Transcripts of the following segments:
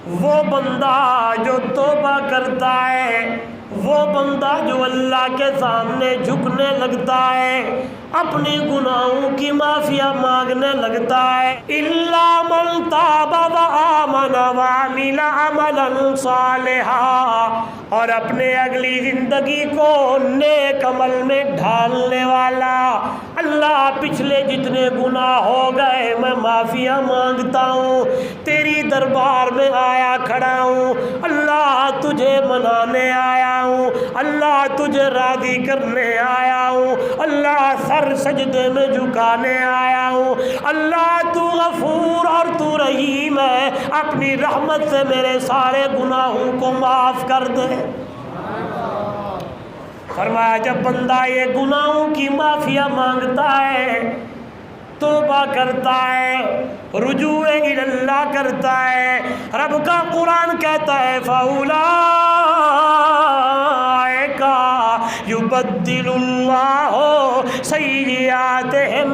وہ بندہ جو توبہ کرتا ہے، وہ بندہ جو اللہ کے سامنے جھکنے لگتا ہے، اپنی گناہوں کی معافی مانگنے لگتا ہے، الا من تاب وآمن وعمل عملا صالحا، اور اپنے اگلی زندگی کو نیک عمل میں ڈھالنے والا، اللہ پچھلے جتنے گناہ ہو گئے میں معافیاں مانگتا ہوں، تیری دربار میں آیا کھڑا ہوں، اللہ تجھے منانے آیا ہوں، اللہ تجھے راضی کرنے آیا ہوں، اللہ سر سجدے میں جھکانے آیا ہوں، اللہ تو غفور اور تو رحیم ہے، اپنی رحمت سے میرے سارے گناہوں کو معاف کر دے۔ فرمایا جب بندہ یہ گناہوں کی معافیا مانگتا ہے، توبہ کرتا ہے، رجوع اللہ کرتا ہے، رب کا قرآن کہتا ہے فَأُولَئِكَ يُبَدِّلُ اللَّهُ سَيِّئَاتِهِمْ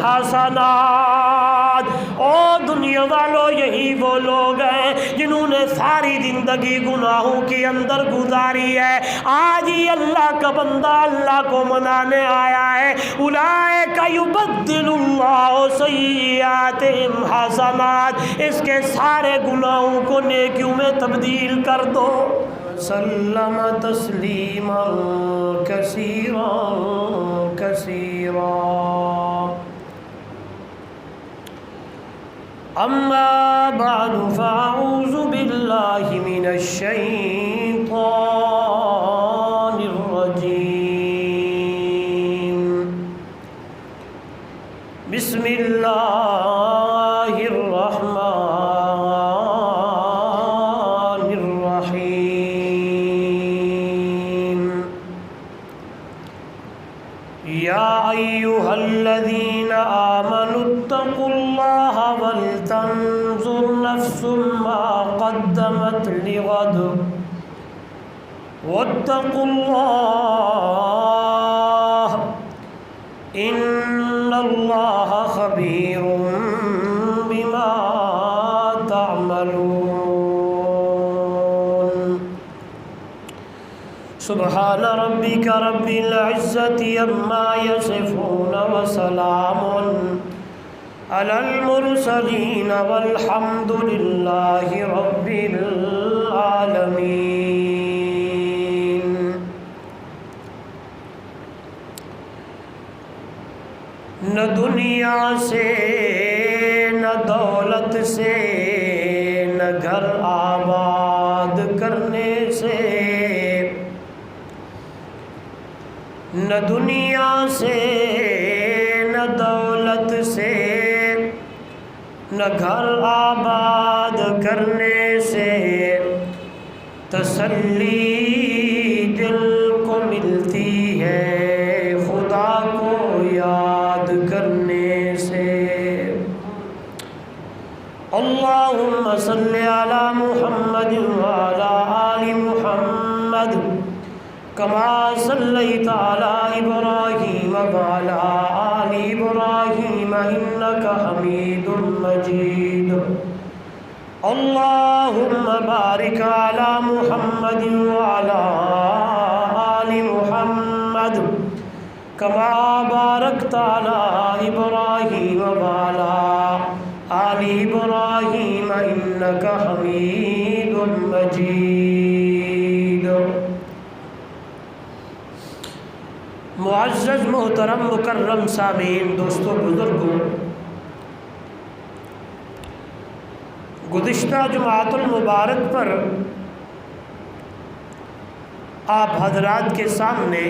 حَسَنَاتٍ۔ او دنیا والوں، یہی وہ لوگ ہیں جنہوں نے ساری زندگی گناہوں کے اندر گزاری ہے، آج ہی اللہ کا بندہ اللہ کو منانے آیا ہے، اولئک یبدل اللہ سیئاتہم حسنات، اس کے سارے گناہوں کو نیکیوں میں تبدیل کر دو۔ سلم تسلیما کثیرا کثیرا۔ اما بعد فاعوذ باللہ من الشیطان الرجیم۔ بسم اللہ الرحمن الرحیم۔ یا ایھا الذین آمنوا اتقوا اللہ ولتنظر نفس ما قدمت لغد واتقوا اللہ ان اللہ خبیر بما تعملون۔ سبحان ربک رب العزة عما یصفون وسلام علی المرسلین والحمد للہ رب العالمین۔ نہ دنیا سے، نہ دولت سے، نہ گھر آباد کرنے سے، نہ دنیا سے، نہ دولت سے، نہ گھر آباد کرنے سے تسلی دل کو ملتی ہے خدا کو یاد کرنے سے۔ اللہم صلی علی محمد وعلی آل محمد کما صلیت علی ابراہیم وعلی آل ابراہیم انک حمید مجید۔ اللہم بارک علی محمد وعلی آل محمد کما بارکت علی ابراہیم وعلی آل ابراہیم انک حمید مجید۔ معزز محترم مکرم سامعین، دوستوں بزرگوں، گزشتہ جمعۃ المبارک پر آپ حضرات کے سامنے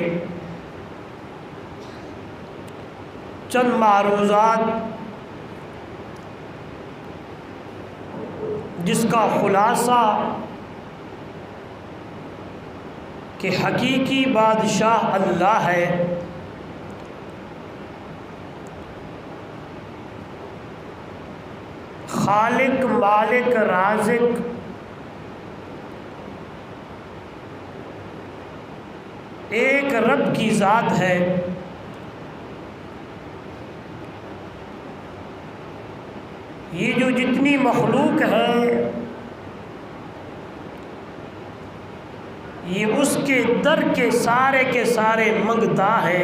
چند معروضات جس کا خلاصہ کہ حقیقی بادشاہ اللہ ہے، خالق مالک رازق، ایک رب کی ذات ہے، یہ جو جتنی مخلوق ہے یہ اس کے در کے سارے منگتا ہے،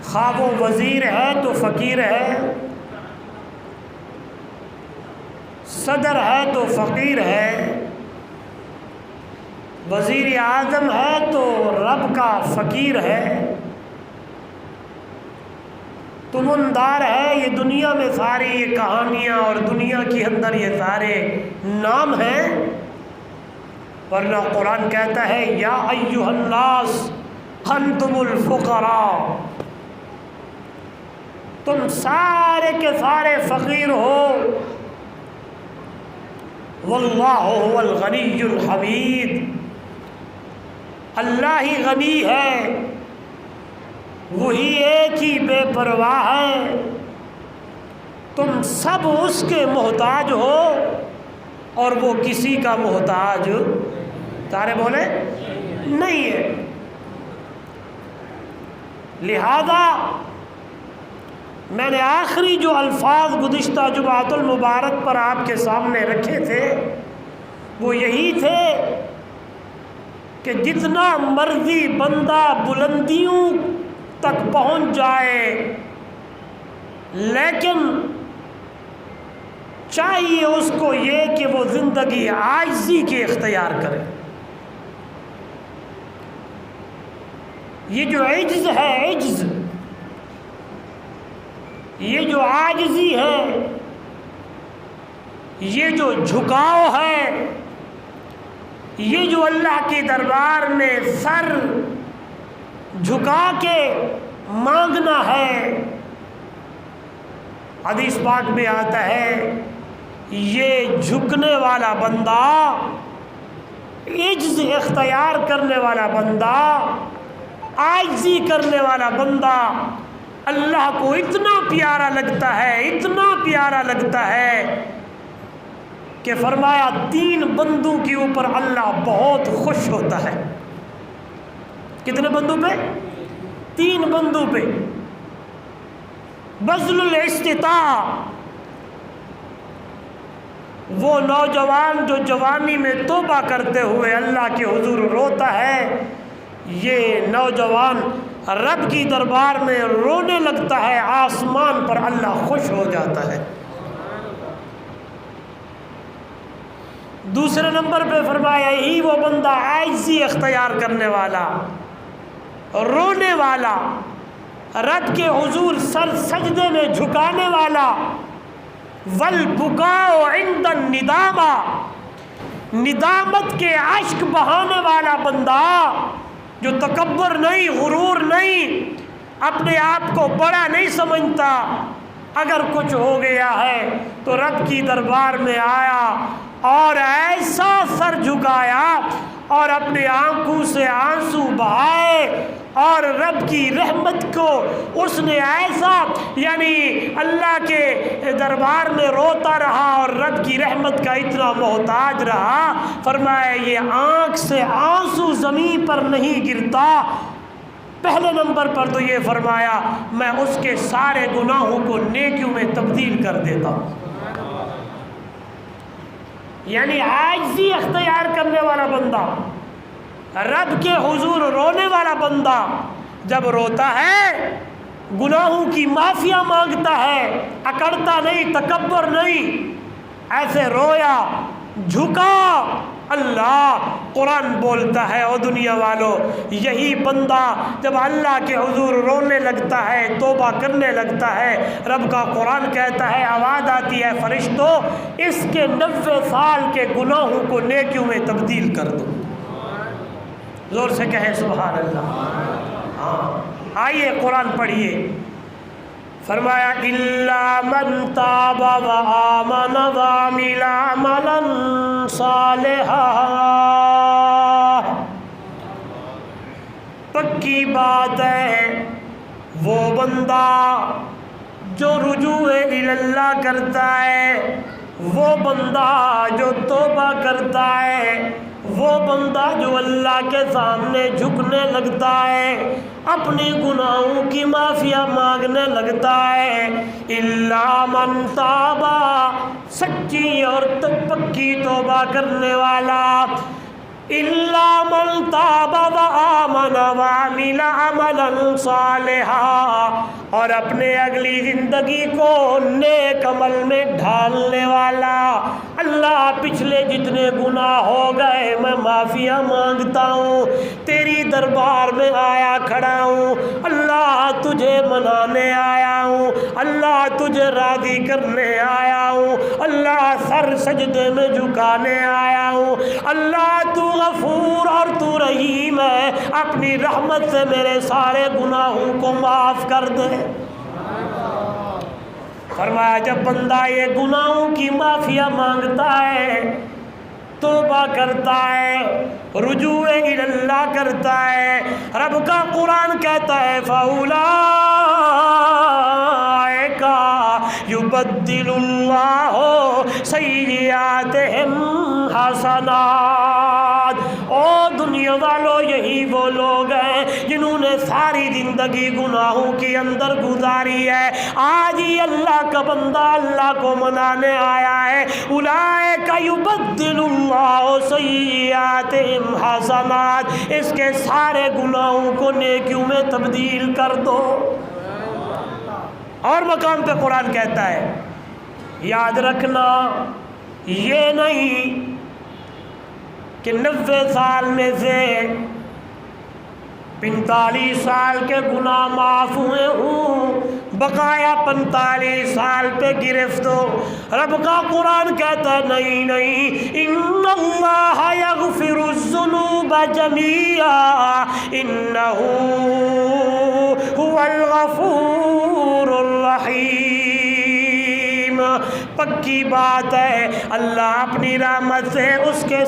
خواہ وہ وزیر ہے تو فقیر ہے، صدر ہے تو فقیر ہے، وزیر اعظم ہے تو رب کا فقیر ہے، تمندار ہے، یہ دنیا میں ساری یہ کہانیاں اور دنیا کے اندر یہ سارے نام ہیں، ورنہ قرآن کہتا ہے یا ایھا الناس انتم الفقراء، تم سارے کے سارے فقیر ہو، واللہ هو الغنی الحمید، اللہ ہی غنی ہے، وہی ایک ہی بے پرواہ ہے، تم سب اس کے محتاج ہو اور وہ کسی کا محتاج تارے بولے نہیں ہے۔ لہذا میں نے آخری جو الفاظ گزشتہ جمعۃ المبارک پر آپ کے سامنے رکھے تھے وہ یہی تھے کہ جتنا مرضی بندہ بلندیوں تک پہنچ جائے، لیکن چاہیے اس کو یہ کہ وہ زندگی عاجزی کے اختیار کرے۔ یہ جو عجز ہے، عجز، یہ جو عاجزی ہے، یہ جو جھکاؤ ہے، یہ جو اللہ کے دربار میں سر جھکا کے مانگنا ہے، حدیث پاک میں آتا ہے یہ جھکنے والا بندہ، عجز اختیار کرنے والا بندہ، عاجزی کرنے والا بندہ اللہ کو اتنا پیارا لگتا ہے، اتنا پیارا لگتا ہے کہ فرمایا 3 بندوں کے اوپر اللہ بہت خوش ہوتا ہے۔ کتنے بندوں پہ؟ 3 بندوں پہ۔ بذل الاستطاع، وہ نوجوان جو جوانی میں توبہ کرتے ہوئے اللہ کے حضور روتا ہے، یہ نوجوان رب کی دربار میں رونے لگتا ہے، آسمان پر اللہ خوش ہو جاتا ہے۔ دوسرے نمبر پہ فرمایا یہی وہ بندہ عاجزی اختیار کرنے والا، رونے والا، رب کے حضور سر سجدے میں جھکانے والا، والبکاء عند الندامہ، ندامت کے اشک بہانے والا بندہ، جو تکبر نہیں، غرور نہیں، اپنے آپ کو بڑا نہیں سمجھتا، اگر کچھ ہو گیا ہے تو رب کی دربار میں آیا اور ایسا سر جھکایا اور اپنے آنکھوں سے آنسو بہائے اور رب کی رحمت کو اس نے ایسا، یعنی اللہ کے دربار میں روتا رہا اور رب کی رحمت کا اتنا محتاج رہا، فرمایا یہ آنکھ سے آنسو زمین پر نہیں گرتا۔ پہلے نمبر پر تو یہ فرمایا میں اس کے سارے گناہوں کو نیکیوں میں تبدیل کر دیتا ہوں۔ یعنی عاجزی اختیار کرنے والا بندہ، رب کے حضور رونے والا بندہ جب روتا ہے، گناہوں کی معافیا مانگتا ہے، اکڑتا نہیں، تکبر نہیں، ایسے رویا، جھکا، اللہ قرآن بولتا ہے او دنیا والوں، یہی بندہ جب اللہ کے حضور رونے لگتا ہے، توبہ کرنے لگتا ہے، رب کا قرآن کہتا ہے، آواز آتی ہے فرشتوں اس کے 90 سال کے گناہوں کو نیکیوں میں تبدیل کر دو۔ زور سے کہیں سبحان اللہ۔ ہاں آئیے قرآن پڑھیے، فرمایا الا من تاب وآمن وعمل عملا صالحا، پکی بات ہے وہ بندہ جو رجوع اللہ کرتا ہے، وہ بندہ جو توبہ کرتا ہے، وہ بندہ جو اللہ کے سامنے جھکنے لگتا ہے، اپنی گناہوں کی معافیا مانگنے لگتا ہے، الا من تابا، سچی اور پکی توبہ کرنے والا، الا من تاب وآمن وعمل عملا صالحا، اور اپنے اگلی زندگی کو نیک عمل میں ڈھالنے والا۔ اللہ پچھلے جتنے گناہ ہو گئے میں معافیا مانگتا ہوں، تیری دربار میں آیا کھڑا ہوں، اللہ تجھے منانے آیا ہوں، اللہ تجھے راضی کرنے آیا ہوں، اللہ سر سجدے میں جھکانے آیا ہوں، اللہ تو غفور اور تو رحیم ہے، اپنی رحمت سے میرے سارے گناہوں کو معاف کر دے۔ فرمایا جب بندہ یہ گناہوں کی معافیا مانگتا ہے، توبہ کرتا ہے، رجوع اللہ کرتا ہے، رب کا قرآن کہتا ہے فَأُولَئِكَ يُبَدِّلُ اللَّهُ سَيِّئَاتِهِمْ حَسَنَاتٍ۔ او دنیا والوں، یہی وہ لوگ ہیں جنہوں نے ساری زندگی گناہوں کے اندر گزاری ہے، آج ہی اللہ کا بندہ اللہ کو منانے آیا ہے۔ اولئک یبدل اللہ سیئاتہم حسنات، اس کے سارے گناہوں کو نیکیوں میں تبدیل کر دو۔ اور مقام پہ قرآن کہتا ہے یاد رکھنا یہ نہیں کہ 90 سال میں سے 45 سال کے گناہ معاف ہوئے ہوں، بقایا 45 سال پہ گرفت ہو۔ رب کا قرآن کہتا ہے نہیں نہیں، ان اللہ یغفر الذنوب جمیعا انہ هو الغفور الرحیم۔ پکی بات ہے، اللہ اپنی رحمت سے اس کے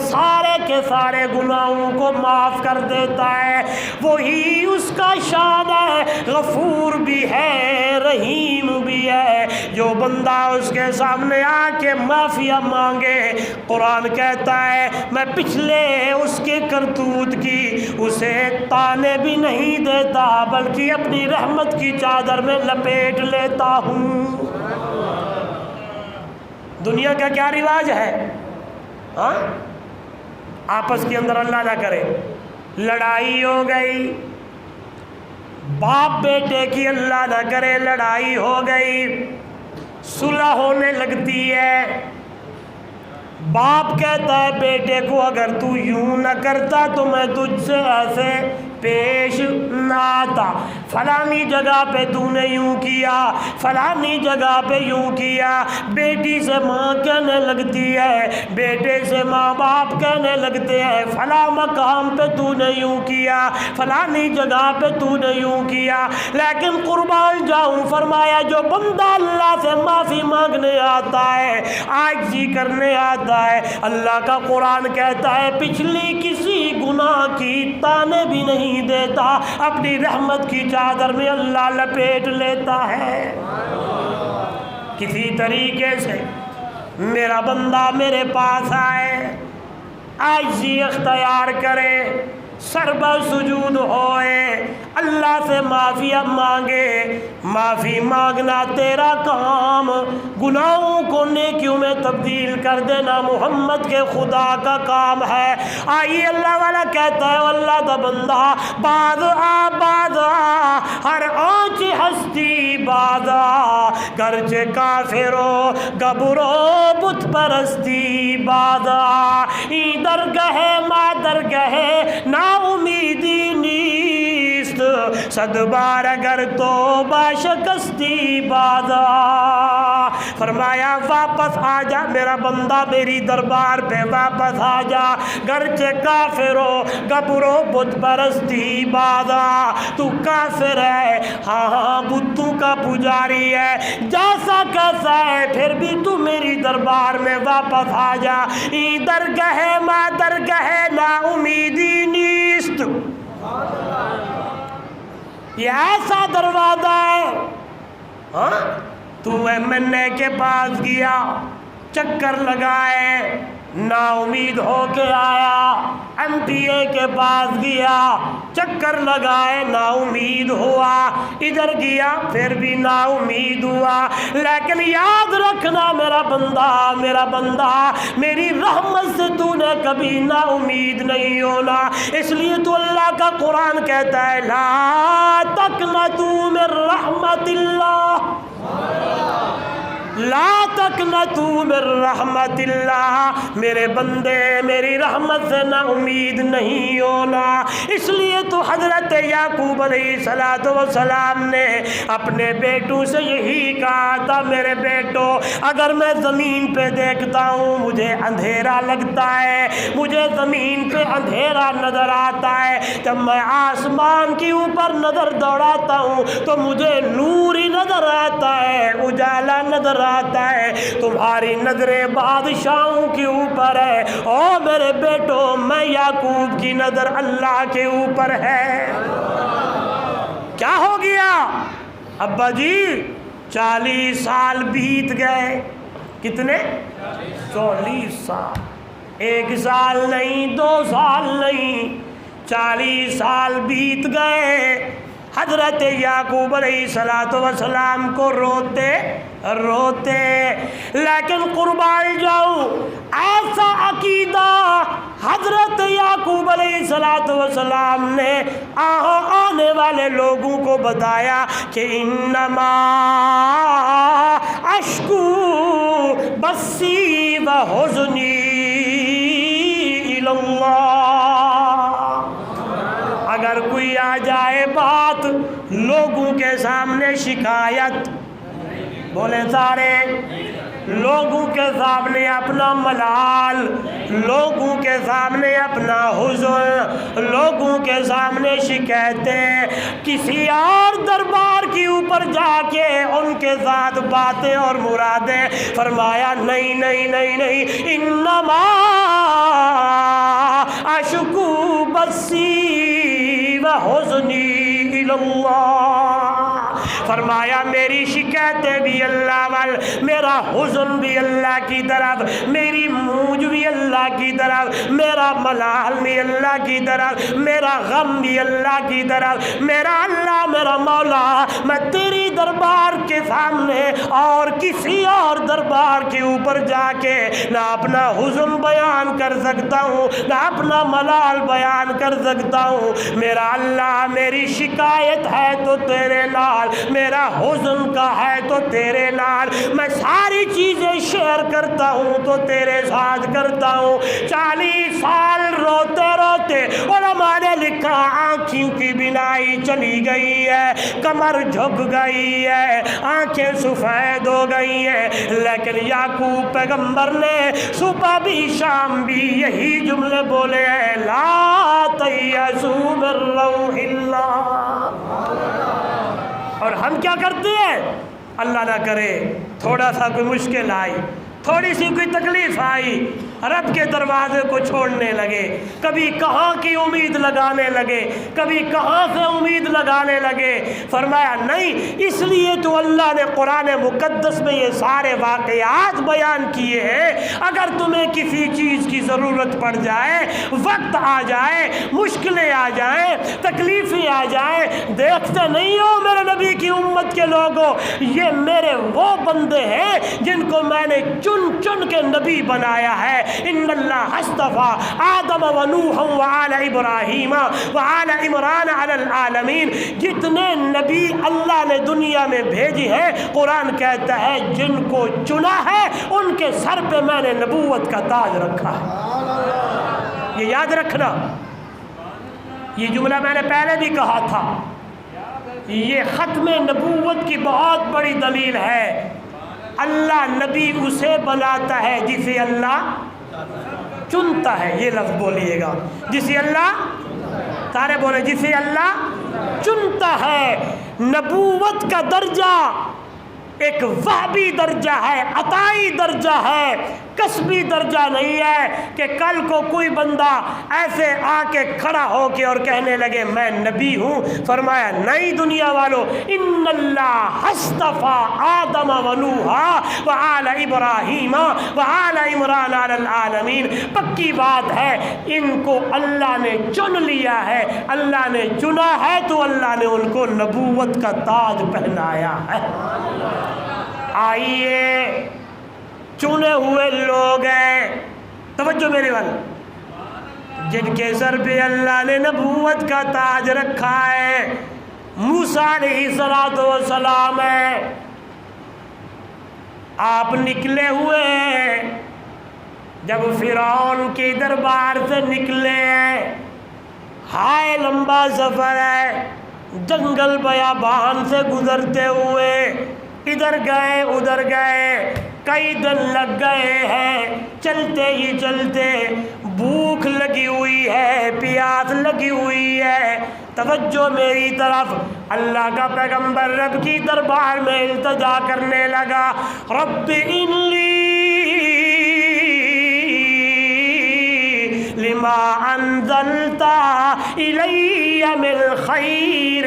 سارے گناہوں کو معاف کر دیتا ہے، وہی اس کا شان ہے، غفور بھی ہے رحیم بھی ہے۔ جو بندہ اس کے سامنے آ کے معافیا مانگے، قرآن کہتا ہے میں پچھلے اس کے کرتوت کی اسے تانے بھی نہیں دیتا، بلکہ اپنی رحمت کی چادر میں لپیٹ لیتا ہوں۔ دنیا کا کیا رواج ہے؟ ہاں آپس کے اندر اللہ نہ کرے لڑائی ہو گئی، باپ بیٹے کی اللہ نہ کرے لڑائی ہو گئی، صلح ہونے لگتی ہے، باپ کہتا ہے بیٹے کو اگر تو یوں نہ کرتا تو میں تجھ سے ایسے پیش نہ آتا، فلانی جگہ پہ تو نے یوں کیا، فلانی جگہ پہ یوں کیا۔ بیٹی سے ماں کہنے لگتی ہے، بیٹے سے ماں باپ کہنے لگتے ہیں فلاں مقام پہ تو نے یوں کیا، فلانی جگہ پہ تو نے یوں کیا۔ لیکن قربان جاؤں فرمایا جو بندہ اللہ سے معافی مانگنے آتا ہے، عاجزی کرنے آتا ہے، اللہ کا قرآن کہتا ہے پچھلی کسی گناہ کی تانے بھی نہیں دیتا، اپنی رحمت کی چادر میں اللہ لپیٹ لیتا ہے۔ کسی طریقے سے میرا بندہ میرے پاس آئے، عاجزی اختیار کرے، سربا سجود ہوئے، اللہ سے معافی مانگے۔ معافی مانگنا تیرا کام، گناہوں کو نیکیوں میں تبدیل کر دینا محمد کے خدا کا کام ہے۔ آئیے اللہ والا کہتا ہے اللہ دا بندہ باز آ ہر آنچ ہستی باز آ، گرچہ کافرو گبرو بت پرستی باز آ، ای درگاہ ما درگاہ نا امیدی نیست، صد بار اگر تو شکستی بادا۔ فرمایا واپس آ جا میرا بندہ، میری دربار پہ واپس آ جا، گرچہ کافر ہو گبرو بت پرستی بادا۔ تو کافر ہے، ہاں بتوں کا پجاری ہے، جیسا کیسا ہے پھر بھی تو میری دربار میں واپس آ جا۔ ای درگاہ ما درگاہ نا امیدی نیست، یہ ایسا دروازہ ہے۔ ہاں تو ایم این اے کے پاس گیا، چکر لگائے، نا امید ہو کے آیا، MPA کے پاس گیا، چکر لگائے، نا امید ہوا، ادھر گیا پھر بھی نا امید ہوا۔ لیکن یاد رکھنا میرا بندہ، میری رحمت سے تو نے کبھی نا امید نہیں ہونا۔ اس لیے تو اللہ کا قرآن کہتا ہے لا تقنطوا من رحمت اللہ، لا تقنطوا من رحمت اللہ، میرے بندے میری رحمت سے نا امید نہیں ہونا۔ اس لیے تو حضرت یعقوب علیہ السلام نے اپنے بیٹوں سے یہی کہا تھا، میرے بیٹو اگر میں زمین پہ دیکھتا ہوں مجھے اندھیرا لگتا ہے، مجھے زمین پہ اندھیرا نظر آتا ہے، جب میں آسمان کے اوپر نظر دوڑاتا ہوں تو مجھے نور ہی نظر آتا ہے، اجالا نظر آتا ہے۔ تمہاری نظریں بادشاہوں کے اوپر ہے، او میرے بیٹو میں یعقوب کی نظر اللہ کے اوپر ہے۔ کیا ہو گیا ابا جی؟ 40 سال بیت گئے۔ کتنے؟ 40 سال، 1 سال نہیں، 2 سال نہیں، 40 سال بیت گئے۔ حضرت یعقوب علیہ السلام کو روتے لیکن قربان جاؤں ایسا عقیدہ حضرت یعقوب علیہ السلام نے آنے والے لوگوں کو بتایا کہ انما اشکو بثی و حزنی الی اللہ۔ اگر کوئی آ جائے بات لوگوں کے سامنے شکایت، بولے سارے، لوگوں کے سامنے اپنا ملال، لوگوں کے سامنے اپنا حزن، لوگوں کے سامنے شکایتیں، کسی اور دربار کے اوپر جا کے ان کے ساتھ باتیں اور مرادیں، فرمایا نہیں نہیں نہیں نہیں، انما اشکو بثی و حزنی الی اللہ۔ فرمایا میری شکایتیں بھی اللہ وال، میرا حزن بھی اللہ کی طرف، میری موج بھی اللہ کی طرف، میرا ملال بھی اللہ کی طرف، میرا غم بھی اللہ کی طرف۔ میرا اللہ میرا مولا، میں تیری دربار کے سامنے اور کسی اور دربار کے اوپر جا کے نہ اپنا حزن بیان کر سکتا ہوں، نہ اپنا ملال بیان کر سکتا ہوں۔ میرا اللہ میری شکایت ہے تو تیرے نال، میرا حزن کا ہے تو تیرے نال، میں ساری چیزیں شیئر کرتا ہوں تو تیرے ساتھ کرتا ہوں۔ 40 سال روتے روتے علماء نے لکھا آنکھوں کی بینائی چلی گئی ہے، کمر جھک گئی ہے، آنکھیں سفید ہو گئی ہیں، لیکن یعقوب پیغمبر نے صبح بھی شام بھی یہی جملے بولے ہیں، لا تیأسوا من روح اللہ۔ اور ہم کیا کرتے ہیں؟ اللہ نہ کرے تھوڑا سا کوئی مشکل آئی، تھوڑی سی کوئی تکلیف آئی، رب کے دروازے کو چھوڑنے لگے، کبھی کہاں کی امید لگانے لگے، کبھی کہاں سے امید لگانے لگے۔ فرمایا نہیں، اس لیے تو اللہ نے قرآن مقدس میں یہ سارے واقعات بیان کیے ہیں۔ اگر تمہیں کسی چیز کی ضرورت پڑ جائے، وقت آ جائے، مشکلیں آ جائیں، تکلیفیں آ جائیں، دیکھتے نہیں ہو میرے نبی کی امت کے لوگوں، یہ میرے وہ بندے ہیں جن کو میں نے چن چن کے نبی بنایا ہے۔ ان اللہ اصطفیٰ آدم و نوح و آل ابراہیم و آل عمران علی العالمین۔ جتنے نبی اللہ نے دنیا میں بھیجی ہے، قرآن کہتا ہے جن کو چنا ہے ان کے سر پہ میں نے نبوت کا تاج رکھا ہے۔ یہ یاد رکھنا، یہ جملہ میں نے پہلے بھی کہا تھا، یہ ختم نبوت کی بہت بڑی دلیل ہے۔ اللہ نبی اسے بناتا ہے جسے اللہ چنتا ہے، یہ لفظ بولیے گا، جسے اللہ، سارے بولے، جسے اللہ چنتا ہے۔ نبوت کا درجہ ایک وہبی درجہ ہے، عطائی درجہ ہے، کسبی درجہ نہیں ہے کہ کل کو کوئی بندہ ایسے آ کے کھڑا ہو کے اور کہنے لگے میں نبی ہوں۔ فرمایا نہیں دنیا والو، ان اللہ اصطفیٰ آدم و نوحا وآل ابراہیم وآل عمران علی العالمین۔ پکی بات ہے ان کو اللہ نے چن لیا ہے، اللہ نے چنا ہے تو اللہ نے ان کو نبوت کا تاج پہنایا ہے۔ آئیے چنے ہوئے لوگ ہیں، توجہ میرے وال، جن کے سر پہ اللہ نے نبوت کا تاج رکھا ہے۔ موسیٰ علیہ السلام ہے، آپ نکلے ہوئے ہیں، جب فرعون کے دربار سے نکلے ہیں، ہائے لمبا سفر ہے، جنگل بیابان سے گزرتے ہوئے ادھر گئے ادھر گئے، کئی دن لگ گئے ہیں، چلتے ہی چلتے بھوک لگی ہوئی ہے، پیاس لگی ہوئی ہے۔ توجہ میری طرف، اللہ کا پیغمبر رب کی دربار میں التجا کرنے لگا، رب انی لما انزلت الی من خیر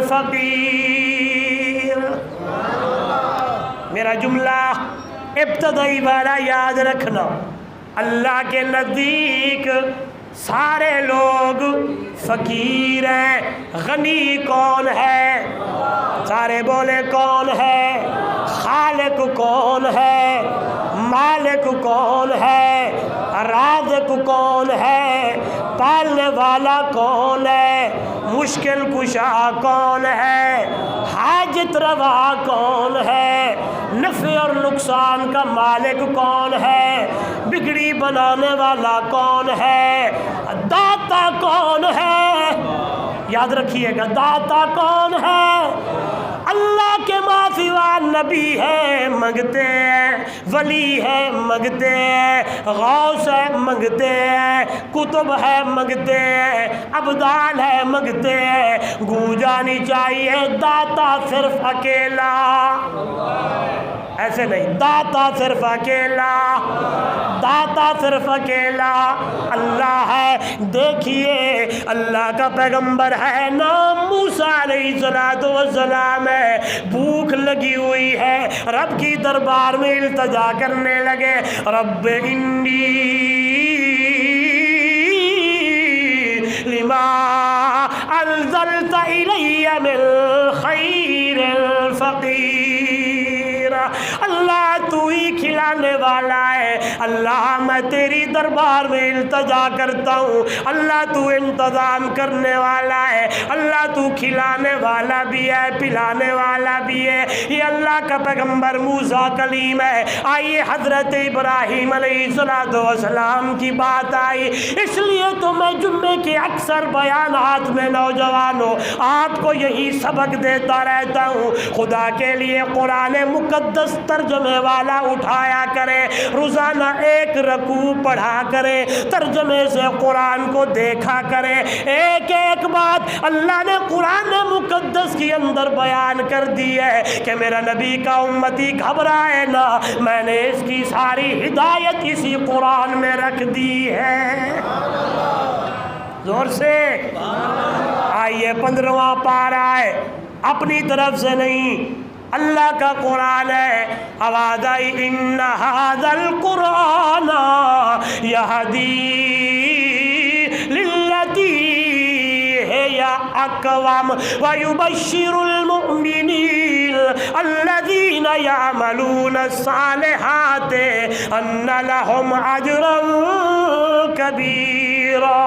فقیر۔ میرا جملہ ابتدائی والا یاد رکھنا، اللہ کے نزدیک سارے لوگ فقیر ہیں، غنی کون ہے؟ سارے بولے کون ہے؟ خالق کون ہے؟ مالک کون ہے؟ رازق کون ہے؟ پالنے والا کون ہے؟ مشکل کشا کون ہے؟ حاجت روا کون ہے؟ نفع اور نقصان کا مالک کون ہے؟ بگڑی بنانے والا کون ہے؟ داتا کون ہے؟ یاد رکھیے گا، داتا کون ہے؟ اللہ کے ما سوا نبی ہے منگتے ہیں، ولی ہے منگتے ہیں، غوث ہے منگتے ہیں، کتب ہے منگتے ہیں، ابدال ہے منگتے ہیں۔ گونجانی چاہیے داتا صرف اکیلا، ایسے نہیں، داتا صرف اکیلا، داتا صرف اکیلا اللہ ہے۔ دیکھیے اللہ کا پیغمبر ہے، نام موسیٰ علیہ السلام ہے، بھوک لگی ہوئی ہے، رب کی دربار میں التجا کرنے لگے، رب انی لما انزلت الی من خیر فقیر۔ اللہ تو ہی کھلانے والا ہے، اللہ میں تیری دربار میں التجا کرتا ہوں، اللہ تو انتظام کرنے والا ہے، اللہ تو کھلانے والا بھی ہے، پلانے والا بھی ہے۔ یہ اللہ کا پیغمبر موسیٰ کلیم ہے۔ آئیے حضرت ابراہیم علیہ السلام کی بات آئی، اس لیے تو میں جمعے کے اکثر بیانات میں نوجوانوں آپ کو یہی سبق دیتا رہتا ہوں، خدا کے لیے قرآن مقدس ترجمے والا اٹھایا کرے، روزانہ ایک رکوع پڑھا کرے، ترجمے سے قرآن کو دیکھا کرے۔ ایک ایک بات اللہ نے قرآن مقدس کے اندر بیان کر دی ہے کہ میرا نبی کا امتی گھبرائے نہ، میں نے اس کی ساری ہدایت اسی قرآن میں رکھ دی ہے۔ زور سے آئیے 15واں پارہ ہے، اپنی طرف سے نہیں، اللہ کا قرآن ہے۔ آواز آئی ان ھذا القرآن یہدی للتی ہی اقوم ویبشر المؤمنین الذین یعملون الصالحات ان لہم اجرا کبیرا۔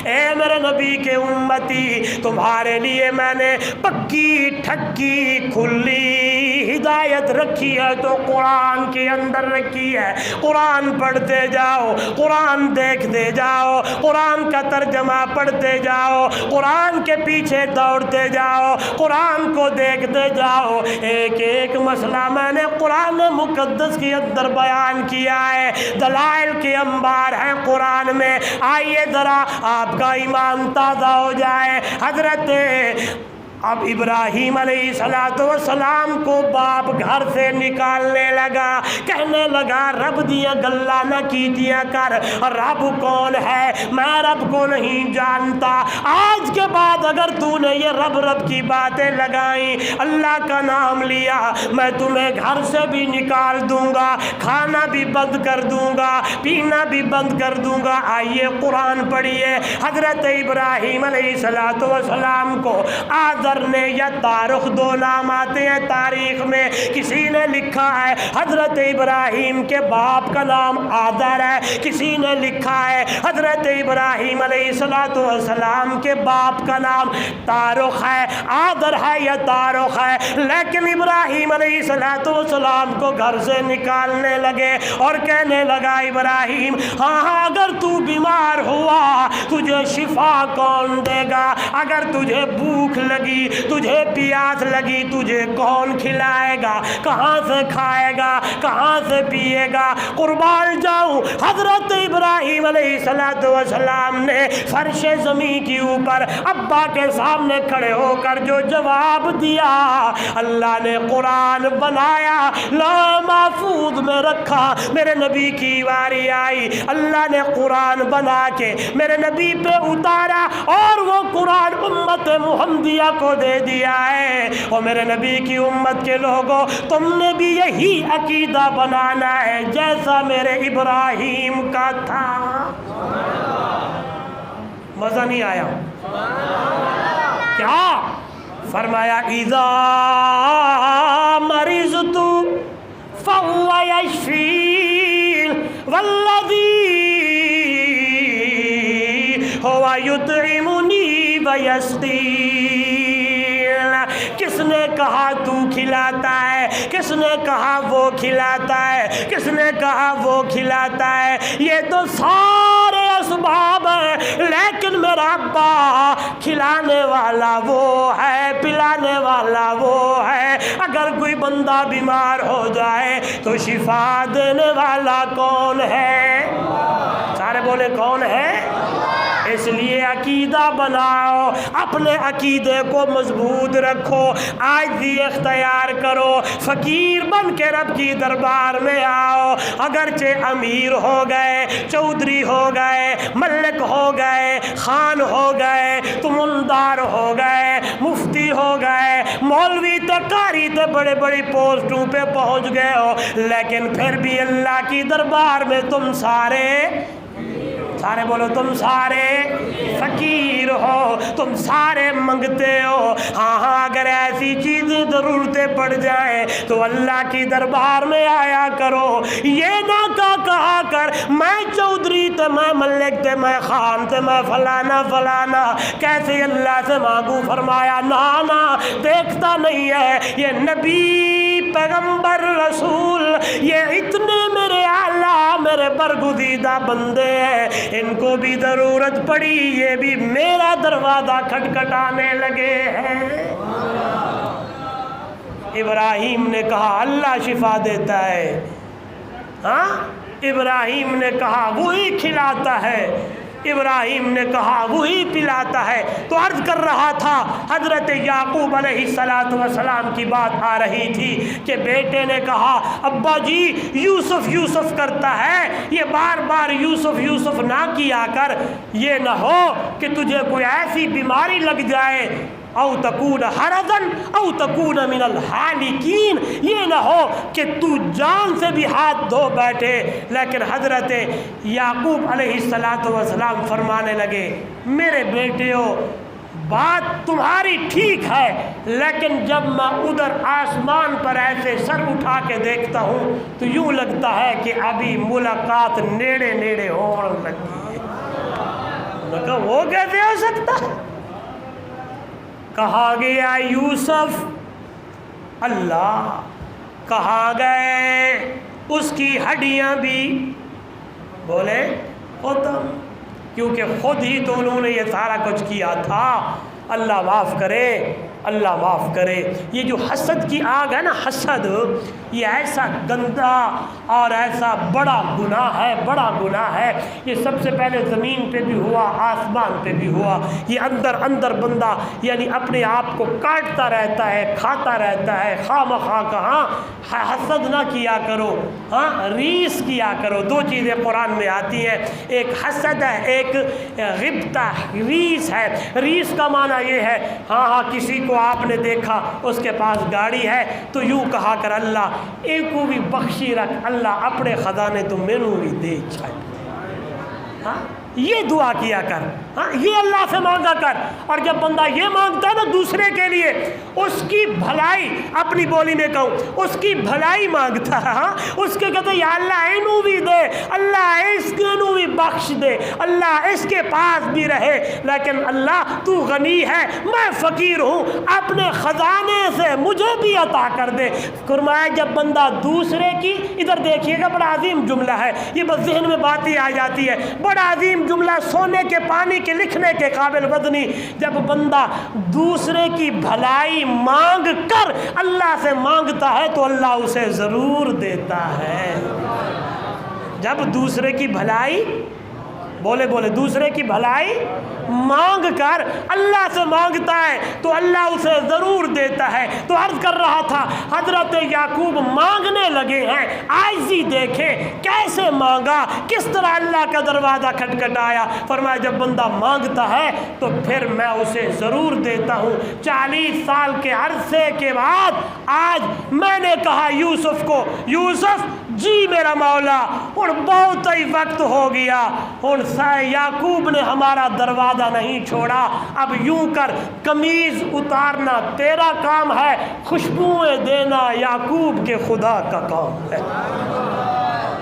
اے میرے نبی کے امتی، تمہارے لیے میں نے پکی ٹھکی کھلی ہدایت رکھی ہے تو قرآن کے اندر رکھی ہے۔ قرآن پڑھتے جاؤ، قرآن دیکھتے جاؤ، قرآن کا ترجمہ پڑھتے جاؤ، قرآن کے پیچھے دوڑتے جاؤ، قرآن کو دیکھتے جاؤ۔ ایک ایک مسئلہ میں نے قرآن مقدس کے اندر بیان کیا ہے، دلائل کے انبار ہیں قرآن میں۔ آئیے ذرا آپ کا ایمان تازہ ہو جائے۔ حضرت اب ابراہیم علیہ السلام کو باپ گھر سے نکالنے لگا، کہنے لگا رب دیا گلا نہ کیتیا کر، رب کون ہے میں رب کو نہیں جانتا، آج کے بعد اگر تو نے یہ رب رب کی باتیں لگائیں، اللہ کا نام لیا، میں تمہیں گھر سے بھی نکال دوں گا، کھانا بھی بند کر دوں گا، پینا بھی بند کر دوں گا۔ آئیے قرآن پڑھیے، حضرت ابراہیم علیہ السلام کو آزر نے، یا تارخ دو نام آتے ہیں تاریخ میں، کسی نے لکھا ہے حضرت ابراہیم کے باپ کا نام آزر ہے، کسی نے لکھا ہے حضرت ابراہیم علیہ السلام کے باپ کا نام تارخ ہے، آزر ہے یا تارخ ہے، لیکن ابراہیم علیہ السلام کو گھر سے نکالنے لگے اور کہنے لگا ابراہیم ہاں اگر تو بیمار ہوا تجھے شفا کون دے گا، اگر تجھے بھوک لگی، تجھے پیاس لگی، تجھے کون کھلائے گا، کہاں سے کھائے گا، کہاں سے پیے گا، قربان جاؤں۔ حضرت ابراہیم علیہ السلام نے فرش زمین کے اوپر ابا کے سامنے کھڑے ہو کر جو جواب دیا، اللہ نے قرآن بنایا، لوح محفوظ میں رکھا، میرے نبی کی واری آئی، اللہ نے قرآن بنا کے میرے نبی پہ اتارا اور وہ قرآن امت محمدیہ کو دے دیا ہے۔ اور میرے نبی کی امت کے لوگوں تم نے بھی یہی عقیدہ بنانا ہے جیسا میرے ابراہیم کا تھا۔ مزہ نہیں آیا؟ کیا فرمایا؟ اذا مرضت فهو يشفين والذي هو يطعمني ويسقين۔ کس نے کہا تو کھلاتا ہے، کس نے کہا وہ کھلاتا ہے، کس نے کہا وہ کھلاتا ہے، یہ تو سارے اسباب ہیں، لیکن میرا ابا کھلانے والا وہ ہے، پلانے والا وہ ہے۔ اگر کوئی بندہ بیمار ہو جائے تو شفا دینے والا کون ہے؟ سارے بولے کون ہے؟ اس لیے عقیدہ بناؤ، اپنے عقیدے کو مضبوط رکھو، عاجزی اختیار کرو، فقیر بن کے رب کی دربار میں آؤ۔ اگرچہ امیر ہو گئے، چودھری ہو گئے، ملک ہو گئے، خان ہو گئے، تمندار ہو گئے، مفتی ہو گئے، مولوی تے قاری تے بڑے بڑی پوسٹوں پہ پہنچ گئے ہو، لیکن پھر بھی اللہ کی دربار میں تم سارے بولو تم سارے فقیر ہو، تم سارے منگتے ہو۔ ہاں اگر ایسی چیزیں ضرورتیں پڑ جائیں تو اللہ کی دربار میں آیا کرو، یہ نہ کہا کر میں چودھری تے میں ملک تے میں خان تے میں فلانا فلانا کیسے اللہ سے مانگوں۔ فرمایا نا دیکھتا نہیں ہے یہ نبی پیغمبر رسول یہ اتنے میرے اعلیٰ میرے برگزیدہ بندے ہیں، ان کو بھی ضرورت پڑی، یہ بھی میرا دروازہ کھٹکھٹانے لگے ہیں۔ ابراہیم نے کہا اللہ شفا دیتا ہے، ہاں ابراہیم نے کہا وہی کھلاتا ہے، ابراہیم نے کہا وہی پلاتا ہے۔ تو عرض کر رہا تھا حضرت یعقوب علیہ السلام کی بات آ رہی تھی کہ بیٹے نے کہا ابا جی یوسف یوسف کرتا ہے، یہ بار بار یوسف یوسف نہ کیا کر، یہ نہ ہو کہ تجھے کوئی ایسی بیماری لگ جائے او تکون حرضن او تکون من الحالکین، یہ نہ ہو کہ تو جان سے بھی ہاتھ دھو بیٹھے۔ لیکن حضرت یعقوب علیہ السلام فرمانے لگے میرے بیٹے ہو بات تمہاری ٹھیک ہے، لیکن جب میں ادھر آسمان پر ایسے سر اٹھا کے دیکھتا ہوں تو یوں لگتا ہے کہ ابھی ملاقات نیڑے نیڑے ہونے لگی ہے۔ میں کہا وہ کیسے ہو سکتا؟ کہا گیا یوسف اللہ، کہا گئے اس کی ہڈیاں بھی بولے ختم، کیونکہ خود ہی تو انہوں نے یہ سارا کچھ کیا تھا۔ اللہ معاف کرے، اللہ معاف کرے۔ یہ جو حسد کی آگ ہے نا، حسد یہ ایسا گندا اور ایسا بڑا گناہ ہے، بڑا گناہ ہے۔ یہ سب سے پہلے زمین پہ بھی ہوا، آسمان پہ بھی ہوا۔ یہ اندر اندر بندہ یعنی اپنے آپ کو کاٹتا رہتا ہے، کھاتا رہتا ہے خواہ مخواہ کا۔ ہاں حسد نہ کیا کرو، ہاں ریس کیا کرو۔ دو چیزیں قرآن میں آتی ہیں، ایک حسد ہے، ایک غبطہ، ریس ہے۔ ریس کا معنی یہ ہے ہاں کسی کو آپ نے دیکھا اس کے پاس گاڑی ہے تو یوں کہا کر اللہ ایک کو بھی بخشی رکھ، اللہ اپنے خزانے تو مینوں بھی دے چھائے۔ ہاں یہ دعا کیا کر، ہاں یہ اللہ سے مانگا کر۔ اور جب بندہ یہ مانگتا ہے نا دوسرے کے لیے، اس کی بھلائی، اپنی بولی میں کہوں اس کی بھلائی مانگتا ہے، ہاں اس کے کہتے یا اللہ اینو بھی دے، اللہ اس کے نو بھی بخش دے، اللہ اس کے پاس بھی رہے، لیکن اللہ تو غنی ہے، میں فقیر ہوں، اپنے خزانے سے مجھے بھی عطا کر دے۔ فرمایا جب بندہ دوسرے کی، ادھر دیکھیے گا بڑا عظیم جملہ ہے یہ، بس ذہن میں بات ہی آ جاتی ہے، بڑا عظیم جملہ، سونے کے پانی کے لکھنے کے قابل وزنی۔ جب بندہ دوسرے کی بھلائی مانگ کر اللہ سے مانگتا ہے تو اللہ اسے ضرور دیتا ہے۔ جب دوسرے کی بھلائی، بولے دوسرے کی بھلائی مانگ کر اللہ سے مانگتا ہے تو اللہ اسے ضرور دیتا ہے۔ تو عرض کر رہا تھا حضرت یعقوب مانگنے لگے ہیں، عاجزی دیکھیں کیسے مانگا، کس طرح اللہ کا دروازہ کھٹکھٹایا۔ فرمایا جب بندہ مانگتا ہے تو پھر میں اسے ضرور دیتا ہوں۔ 40 سال کے عرصے کے بعد آج میں نے کہا یوسف کو، یوسف جی میرا مولا اور بہت ہی وقت ہو گیا، اور یعقوب نے ہمارا دروازہ نہیں چھوڑا، اب یوں کر قمیض اتارنا تیرا کام ہے، خوشبوئیں دینا یعقوب کے خدا کا کام ہے۔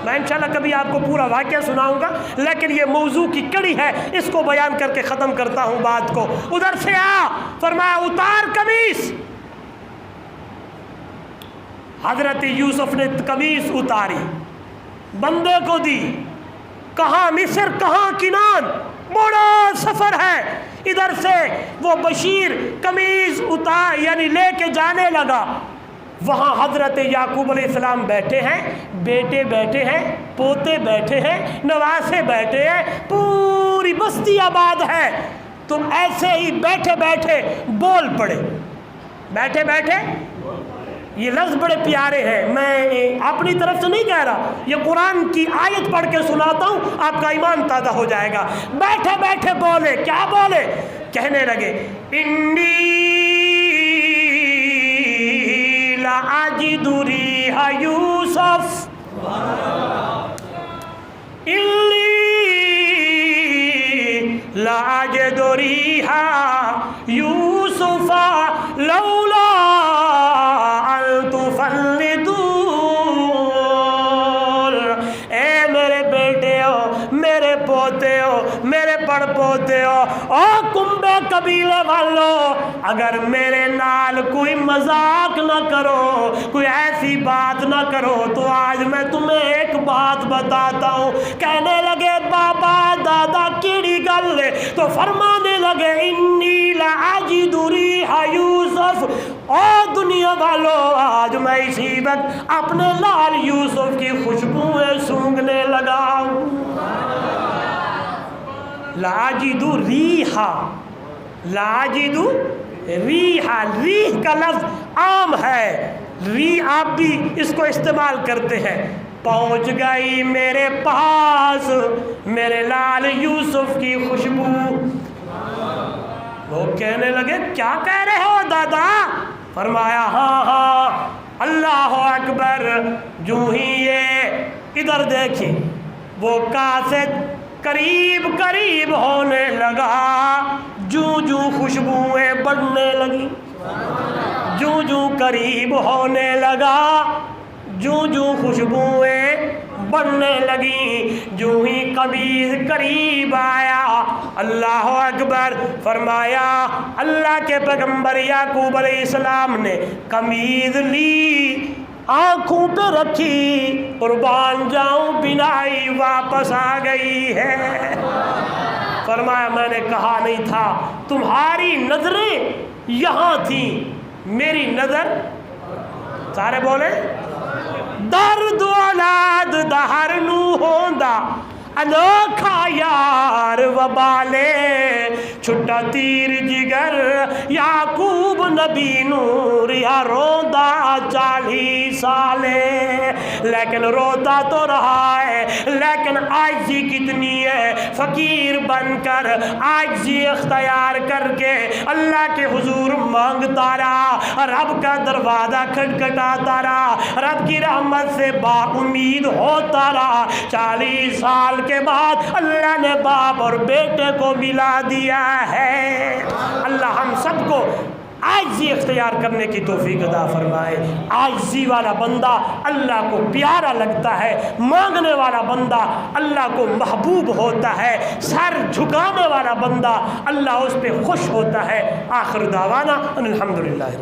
میں انشاءاللہ کبھی آپ کو پورا واقعہ سناؤں گا، لیکن یہ موضوع کی کڑی ہے، اس کو بیان کر کے ختم کرتا ہوں بات کو۔ ادھر سے آ، فرمایا اتار قمیض۔ حضرت یوسف نے قمیض اتاری، بندے کو دی، کہاں مصر کہاں کنان، بڑا سفر ہے۔ ادھر سے وہ بشیر قمیض اتار یعنی لے کے جانے لگا۔ وہاں حضرت یعقوب علیہ السلام بیٹھے ہیں، بیٹے بیٹھے ہیں، پوتے بیٹھے ہیں، نواسے بیٹھے ہیں، پوری بستی آباد ہے۔ تم ایسے ہی بیٹھے بیٹھے بول پڑے، بیٹھے بیٹھے، یہ لفظ بڑے پیارے ہیں، میں اپنی طرف سے نہیں کہہ رہا، یہ قرآن کی آیت پڑھ کے سناتا ہوں، آپ کا ایمان تازہ ہو جائے گا۔ بیٹھے بیٹھے بولے، کیا بولے؟ کہنے لگے انی لاجد ریح یوسف، انی لاجد ریح یوسف لولا میرے پڑ پوتے ہو، او کنبے قبیلے والو، اگر میرے نال کوئی مذاق نہ کرو، کوئی ایسی بات نہ کرو تو آج میں تمہیں ایک بات بتاتا ہوں۔ کہنے لگے بابا دادا کیڑی گل ہے؟ تو فرمانے لگے انی لاجد ریح یوسف، او دنیا والو آج میں اسی وقت اپنے لال یوسف کی خوشبوئیں سونگھنے لگا ہوں۔ لاجد ریحا، لاجد ریحا، ریح کا لفظ عام ہے، ریح آپ بھی اس کو استعمال کرتے ہیں۔ پہنچ گئی میرے پاس میرے لال یوسف کی خوشبو۔ وہ کہنے لگے کیا کہہ رہے ہو دادا؟ فرمایا ہاں اللہ اکبر۔ جو ہی یہ ادھر دیکھیں، وہ قاصد قریب قریب ہونے لگا، جو خوشبوئیں بڑھنے لگی، جو قریب ہونے لگا، جو خوشبوئیں بڑھنے لگیں، جو ہی قمیض قریب آیا، اللہ اکبر۔ فرمایا اللہ کے پیغمبر یعقوب علیہ السلام نے قمیض لی، آنکھوں پہ رکھی، قربان جاؤں بینائی واپس آ گئی ہے۔ فرمایا میں نے کہا نہیں تھا، تمہاری نظریں یہاں تھیں، میری نظر، سارے بولے، درد اولاد دہر نو ہوندا انوکھا یار وبالے، چھٹا تیر جگر یعقوب نبی نور یا روندا 40 سالے، لیکن روتا تو رہا ہے، لیکن عاجزی کتنی ہے، فقیر بن کر عاجزی اختیار کر کے اللہ کے حضور مانگتا رہا، رب کا دروازہ کھٹکھٹاتا رہا، رب کی رحمت سے با امید ہوتا رہا۔ 40 سال کے بعد اللہ نے باپ اور بیٹے کو ملا دیا ہے۔ اللہ ہم سب کو عاجزی اختیار کرنے کی توفیق عطا فرمائے۔ عاجزی والا بندہ اللہ کو پیارا لگتا ہے، مانگنے والا بندہ اللہ کو محبوب ہوتا ہے، سر جھکانے والا بندہ اللہ اس پہ خوش ہوتا ہے۔ آخر دعوانا ان الحمدللہ۔